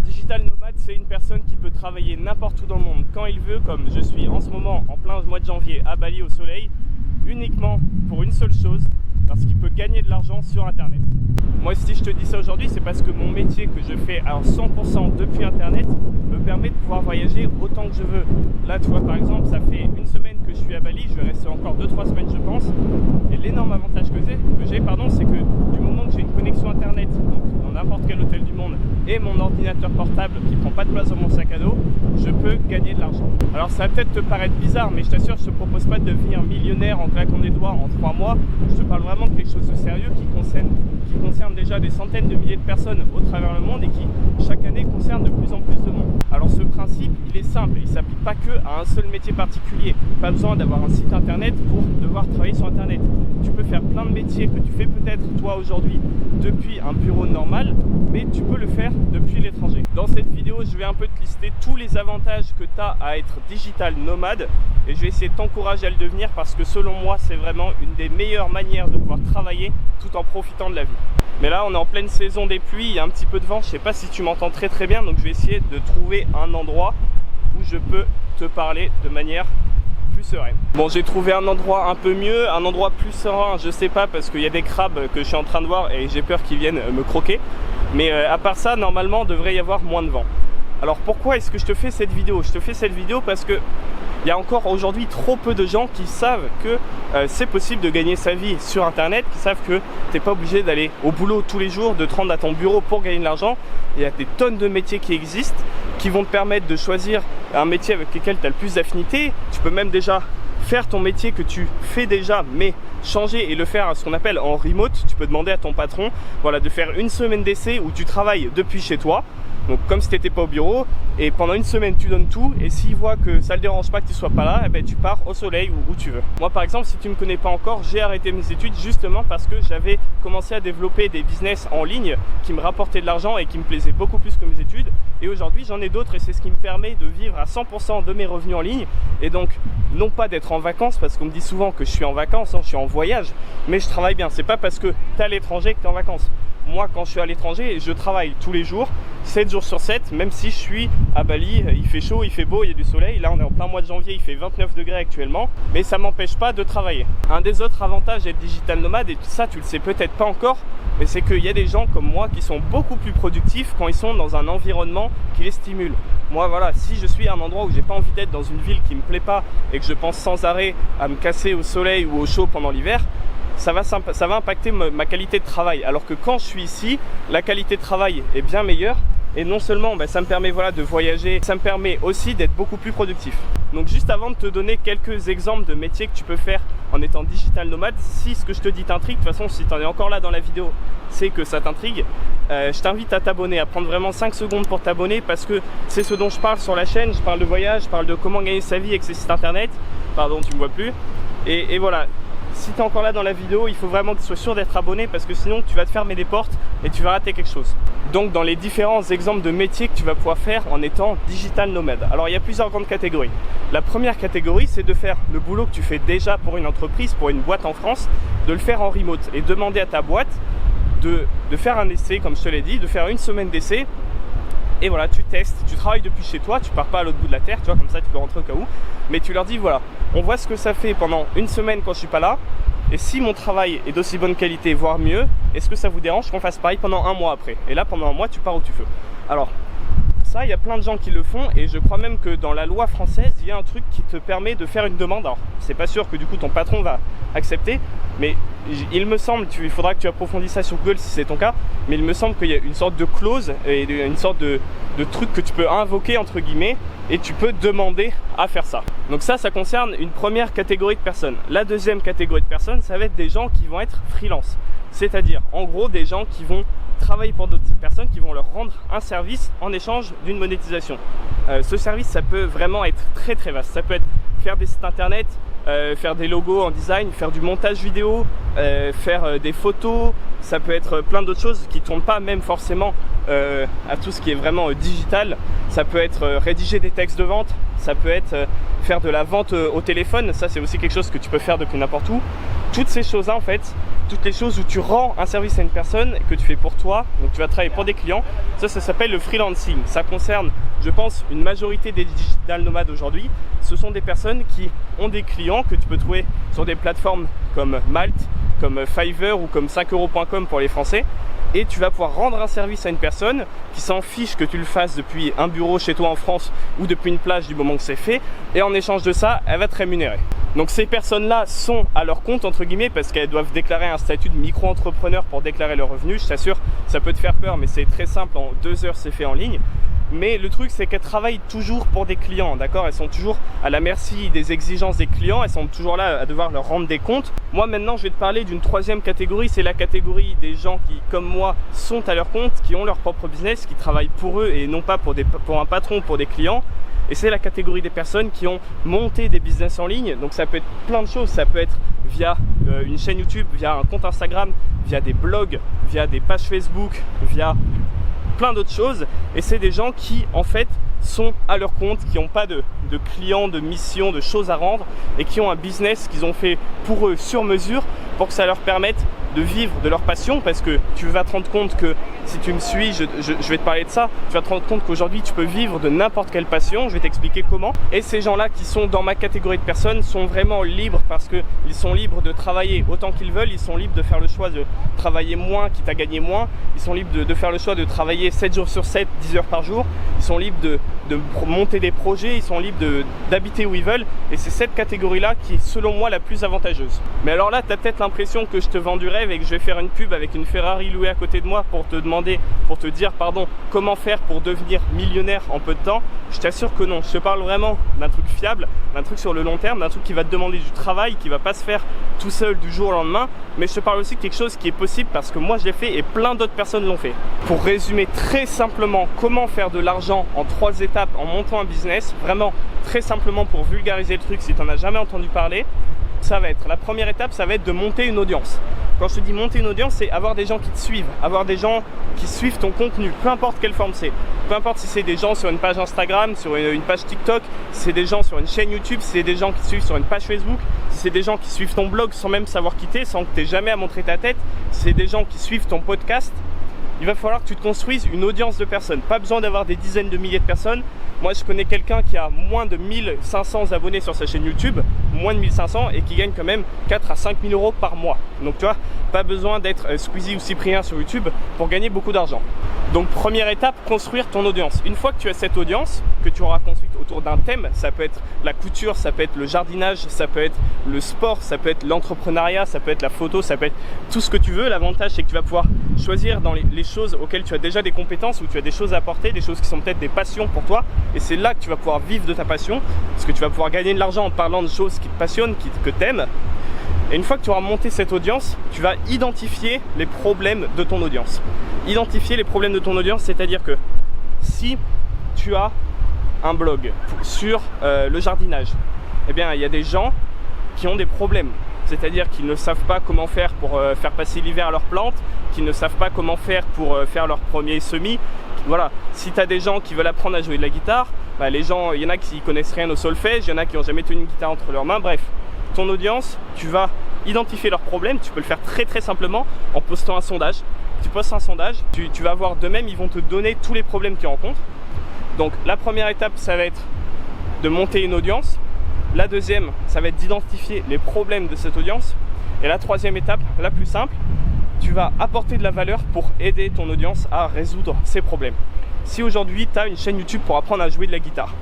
digital nomade, c'est une personne qui peut travailler n'importe où dans le monde, quand il veut, comme je suis en ce moment, en plein mois de janvier, à Bali au soleil, uniquement pour une seule chose, parce qu'il peut gagner de l'argent sur Internet. Moi, si je te dis ça aujourd'hui, c'est parce que mon métier que je fais à 100% depuis Internet me permet de pouvoir voyager autant que je veux. Là, tu vois, par exemple, ça fait une semaine que je suis à Bali, je vais rester encore 2-3 semaines, je pense. Et l'énorme avantage que j'ai, c'est que du moment que j'ai une connexion Internet, donc dans n'importe quel hôtel du monde, et mon ordinateur portable qui prend pas de place dans mon sac à dos, je peux gagner de l'argent. Alors ça va peut-être te paraître bizarre, mais je t'assure, je te propose pas de devenir millionnaire en claquant des doigts en 3 mois. Je te parle vraiment de quelque chose de sérieux qui concerne déjà des centaines de milliers de personnes au travers le monde et qui chaque année concerne de plus en plus de monde. Alors ce principe, il est simple, il ne s'applique pas que à un seul métier particulier. Pas besoin d'avoir un site internet pour devoir travailler sur internet. Tu peux faire plein de métiers que tu fais peut-être toi aujourd'hui depuis un bureau normal, mais tu peux le faire depuis l'étranger. Dans cette vidéo, je vais un peu te lister tous les avantages que tu as à être digital nomade et je vais essayer de t'encourager à le devenir parce que selon moi, c'est vraiment une des meilleures manières de pouvoir travailler tout en profitant de la vie. Mais là, on est en pleine saison des pluies, il y a un petit peu de vent, je sais pas si tu m'entends très bien, donc je vais essayer de trouver un endroit où je peux te parler de manière plus sereine. Bon, j'ai trouvé un endroit un peu mieux, un endroit plus serein, je sais pas, parce qu'il y a des crabes que je suis en train de voir et j'ai peur qu'ils viennent me croquer. Mais à part ça, normalement, il devrait y avoir moins de vent. Alors pourquoi est-ce que je te fais cette vidéo? Je te fais cette vidéo parce que il y a encore aujourd'hui trop peu de gens qui savent que c'est possible de gagner sa vie sur internet, qui savent que tu n'es pas obligé d'aller au boulot tous les jours, de te rendre à ton bureau pour gagner de l'argent. Il y a des tonnes de métiers qui existent, qui vont te permettre de choisir un métier avec lequel tu as le plus d'affinité. Tu peux même déjà faire ton métier que tu fais déjà, mais changer et le faire à ce qu'on appelle en remote. Tu peux demander à ton patron, voilà, de faire une semaine d'essai où tu travailles depuis chez toi. Donc comme si tu n'étais pas au bureau, et pendant une semaine tu donnes tout, et s'il voit que ça ne le dérange pas que tu sois pas là, eh ben, tu pars au soleil ou où tu veux. Moi par exemple, si tu ne me connais pas encore, j'ai arrêté mes études justement parce que j'avais commencé à développer des business en ligne qui me rapportaient de l'argent et qui me plaisaient beaucoup plus que mes études. Et aujourd'hui j'en ai d'autres et c'est ce qui me permet de vivre à 100% de mes revenus en ligne. Et donc non pas d'être en vacances, parce qu'on me dit souvent que je suis en vacances, hein, je suis en voyage, mais je travaille bien. C'est pas parce que tu es à l'étranger que tu es en vacances. Moi, quand je suis à l'étranger, je travaille tous les jours, 7 jours sur 7, même si je suis à Bali, il fait chaud, il fait beau, il y a du soleil. Là, on est en plein mois de janvier, il fait 29 degrés actuellement, mais ça ne m'empêche pas de travailler. Un des autres avantages d'être digital nomade, et ça, tu le sais peut-être pas encore, mais c'est qu'il y a des gens comme moi qui sont beaucoup plus productifs quand ils sont dans un environnement qui les stimule. Moi, voilà, si je suis à un endroit où j'ai pas envie d'être, dans une ville qui me plaît pas et que je pense sans arrêt à me casser au soleil ou au chaud pendant l'hiver, ça va impacter ma qualité de travail. Alors que quand je suis ici, la qualité de travail est bien meilleure. Et non seulement ça me permet de voyager, ça me permet aussi d'être beaucoup plus productif. Donc juste avant de te donner quelques exemples de métiers que tu peux faire en étant digital nomade, si ce que je te dis t'intrigue, de toute façon si tu en es encore là dans la vidéo, c'est que ça t'intrigue, je t'invite à t'abonner, à prendre vraiment 5 secondes pour t'abonner parce que c'est ce dont je parle sur la chaîne. Je parle de voyage, je parle de comment gagner sa vie avec ses sites internet. Pardon, tu me vois plus. Et voilà. Si tu es encore là dans la vidéo, il faut vraiment que tu sois sûr d'être abonné parce que sinon tu vas te fermer des portes et tu vas rater quelque chose. Donc dans les différents exemples de métiers que tu vas pouvoir faire en étant digital nomade. Alors il y a plusieurs grandes catégories. La première catégorie, c'est de faire le boulot que tu fais déjà pour une entreprise, pour une boîte en France, de le faire en remote et demander à ta boîte de faire un essai, comme je te l'ai dit, de faire une semaine d'essai. Et voilà, tu testes, tu travailles depuis chez toi, tu pars pas à l'autre bout de la terre, tu vois, comme ça tu peux rentrer au cas où. Mais tu leur dis voilà, on voit ce que ça fait pendant une semaine quand je suis pas là. Et si mon travail est d'aussi bonne qualité, voire mieux, est-ce que ça vous dérange qu'on fasse pareil pendant un mois après? Et là, pendant un mois, tu pars où tu veux. Alors, ça, il y a plein de gens qui le font et je crois même que dans la loi française, il y a un truc qui te permet de faire une demande. Alors, c'est pas sûr que du coup ton patron va accepter, mais il me semble, il faudra que tu approfondisses ça sur Google si c'est ton cas, mais il me semble qu'il y a une sorte de clause et une sorte de truc que tu peux invoquer entre guillemets et tu peux demander à faire ça. Donc ça concerne une première catégorie de personnes. La deuxième catégorie de personnes, ça va être des gens qui vont être freelance, c'est-à-dire en gros des gens qui vont travailler pour d'autres personnes, qui vont leur rendre un service en échange d'une monétisation. Ce service, ça peut vraiment être très très vaste. Ça peut être faire des sites internet, faire des logos en design, faire du montage vidéo, faire des photos. Ça peut être plein d'autres choses qui ne tournent pas même forcément à tout ce qui est vraiment digital. Ça peut être rédiger des textes de vente, ça peut être faire de la vente au téléphone. Ça, c'est aussi quelque chose que tu peux faire depuis n'importe où. Toutes ces choses-là, en fait, toutes les choses où tu rends un service à une personne que tu fais pour toi, donc tu vas travailler pour des clients, ça s'appelle le freelancing. Ça concerne, je pense, une majorité des digital nomades aujourd'hui. Ce sont des personnes qui ont des clients que tu peux trouver sur des plateformes comme Malt, comme Fiverr ou comme 5euros.com pour les Français. Et tu vas pouvoir rendre un service à une personne qui s'en fiche que tu le fasses depuis un bureau chez toi en France ou depuis une plage du moment que c'est fait. Et en échange de ça, elle va te rémunérer. Donc ces personnes-là sont à leur compte entre guillemets parce qu'elles doivent déclarer un statut de micro-entrepreneur pour déclarer leurs revenus. Je t'assure, ça peut te faire peur mais c'est très simple, en 2 heures c'est fait en ligne. Mais le truc c'est qu'elles travaillent toujours pour des clients, d'accord? Elles sont toujours à la merci des exigences des clients, elles sont toujours là à devoir leur rendre des comptes. Moi maintenant je vais te parler d'une troisième catégorie, c'est la catégorie des gens qui comme moi sont à leur compte, qui ont leur propre business, qui travaillent pour eux et non pas pour un patron, pour des clients. Et c'est la catégorie des personnes qui ont monté des business en ligne. Donc ça peut être plein de choses, ça peut être via une chaîne YouTube, via un compte Instagram, via des blogs, via des pages Facebook, via plein d'autres choses. Et c'est des gens qui en fait sont à leur compte, qui n'ont pas de clients, de missions, de choses à rendre et qui ont un business qu'ils ont fait pour eux sur mesure pour que ça leur permette de vivre de leur passion, parce que tu vas te rendre compte que si tu me suis, je vais te parler de ça, tu vas te rendre compte qu'aujourd'hui tu peux vivre de n'importe quelle passion, je vais t'expliquer comment. Et ces gens-là qui sont dans ma catégorie de personnes sont vraiment libres parce qu'ils sont libres de travailler autant qu'ils veulent, ils sont libres de faire le choix de travailler moins quitte à gagner moins, ils sont libres de faire le choix de travailler 7 jours sur 7, 10 heures par jour, ils sont libres de monter des projets, ils sont libres d'habiter où ils veulent, et c'est cette catégorie-là qui est selon moi la plus avantageuse. Mais alors là, tu as peut-être l'impression que je te vends du rêve et que je vais faire une pub avec une Ferrari louée à côté de moi pour te dire comment faire pour devenir millionnaire en peu de temps. Je t'assure que non, je te parle vraiment d'un truc fiable, d'un truc sur le long terme, d'un truc qui va te demander du travail, qui va pas se faire tout seul du jour au lendemain, mais je te parle aussi de quelque chose qui est possible parce que moi je l'ai fait et plein d'autres personnes l'ont fait. Pour résumer très simplement comment faire de l'argent en 3 étapes en montant un business, vraiment très simplement pour vulgariser le truc si tu n'en as jamais entendu parler, la première étape, ça va être de monter une audience. Quand je te dis monter une audience, c'est avoir des gens qui te suivent, avoir des gens qui suivent ton contenu, peu importe quelle forme c'est. Peu importe si c'est des gens sur une page Instagram, sur une page TikTok, si c'est des gens sur une chaîne YouTube, si c'est des gens qui te suivent sur une page Facebook, si c'est des gens qui suivent ton blog sans même savoir quitter, sans que tu aies jamais à montrer ta tête, si c'est des gens qui suivent ton podcast, il va falloir que tu te construises une audience de personnes. Pas besoin d'avoir des dizaines de milliers de personnes. Moi, je connais quelqu'un qui a moins de 1500 abonnés sur sa chaîne YouTube, moins de 1500, et qui gagne quand même 4 à 5 000 euros par mois. Donc, tu vois, pas besoin d'être Squeezie ou Cyprien sur YouTube pour gagner beaucoup d'argent. Donc, première étape, construire ton audience. Une fois que tu as cette audience, que tu auras construite autour d'un thème, ça peut être la couture, ça peut être le jardinage, ça peut être le sport, ça peut être l'entrepreneuriat, ça peut être la photo, ça peut être tout ce que tu veux. L'avantage, c'est que tu vas pouvoir choisir dans les choses auxquelles tu as déjà des compétences, où tu as des choses à apporter, des choses qui sont peut-être des passions pour toi. Et c'est là que tu vas pouvoir vivre de ta passion, parce que tu vas pouvoir gagner de l'argent en parlant de choses qui te passionnent, que tu aimes. Et une fois que tu auras monté cette audience, tu vas identifier les problèmes de ton audience. Identifier les problèmes de ton audience, c'est-à-dire que si tu as un blog sur le jardinage, eh bien il y a des gens qui ont des problèmes. C'est-à-dire qu'ils ne savent pas comment faire pour faire passer l'hiver à leurs plantes, qu'ils ne savent pas comment faire pour faire leur premier semis. Voilà, si tu as des gens qui veulent apprendre à jouer de la guitare, les gens, il y en a qui connaissent rien au solfège, il y en a qui n'ont jamais tenu une guitare entre leurs mains. Bref, ton audience, tu vas identifier leurs problèmes. Tu peux le faire très très simplement en postant un sondage. Tu postes un sondage, tu vas voir d'eux-mêmes, ils vont te donner tous les problèmes qu'ils rencontrent. Donc la première étape, ça va être de monter une audience. La deuxième, ça va être d'identifier les problèmes de cette audience. Et la troisième étape, la plus simple, tu vas apporter de la valeur pour aider ton audience à résoudre ces problèmes. Si aujourd'hui, tu as une chaîne YouTube pour apprendre à jouer de la guitare,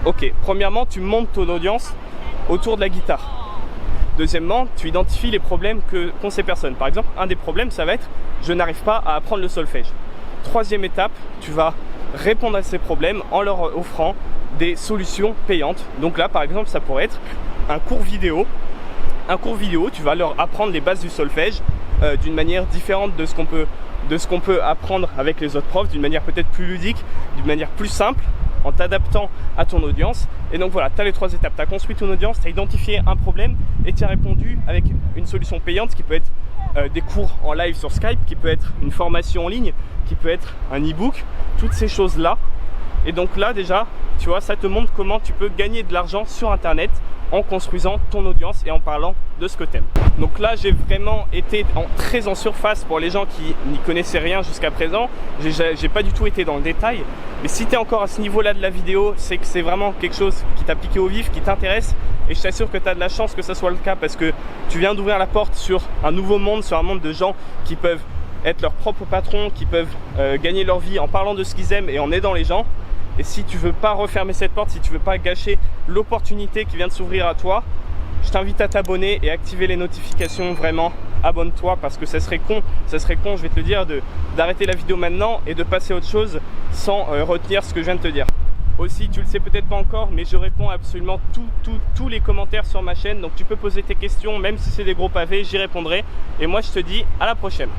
ok, premièrement, tu montes ton audience autour de la guitare. Deuxièmement, tu identifies les problèmes qu'ont ces personnes. Par exemple, un des problèmes, ça va être « je n'arrive pas à apprendre le solfège ». Troisième étape, tu vas répondre à ces problèmes en leur offrant des solutions payantes. Donc là, par exemple, ça pourrait être un cours vidéo. Un cours vidéo, tu vas leur apprendre les bases du solfège d'une manière différente de ce qu'on peut apprendre avec les autres profs, d'une manière peut-être plus ludique, d'une manière plus simple, en t'adaptant à ton audience. Et donc voilà, tu as les 3 étapes. Tu as construit ton audience, tu as identifié un problème et tu as répondu avec une solution payante, qui peut être des cours en live sur Skype, qui peut être une formation en ligne, qui peut être un e-book, toutes ces choses-là. Et donc là déjà, tu vois, ça te montre comment tu peux gagner de l'argent sur Internet en construisant ton audience et en parlant de ce que t'aimes. Donc là, j'ai vraiment été très en surface pour les gens qui n'y connaissaient rien jusqu'à présent. J'ai pas du tout été dans le détail. Mais si tu es encore à ce niveau-là de la vidéo, c'est que c'est vraiment quelque chose qui t'a piqué au vif, qui t'intéresse. Et je t'assure que tu as de la chance que ça soit le cas parce que tu viens d'ouvrir la porte sur un nouveau monde, sur un monde de gens qui peuvent être leurs propres patrons, qui peuvent gagner leur vie en parlant de ce qu'ils aiment et en aidant les gens. Et si tu veux pas refermer cette porte, si tu veux pas gâcher l'opportunité qui vient de s'ouvrir à toi, je t'invite à t'abonner et activer les notifications. Vraiment, abonne-toi parce que ça serait con, je vais te le dire, d'arrêter la vidéo maintenant et de passer à autre chose sans retenir ce que je viens de te dire. Aussi, tu le sais peut-être pas encore, mais je réponds à absolument tous les commentaires sur ma chaîne. Donc tu peux poser tes questions, même si c'est des gros pavés, j'y répondrai. Et moi, je te dis à la prochaine.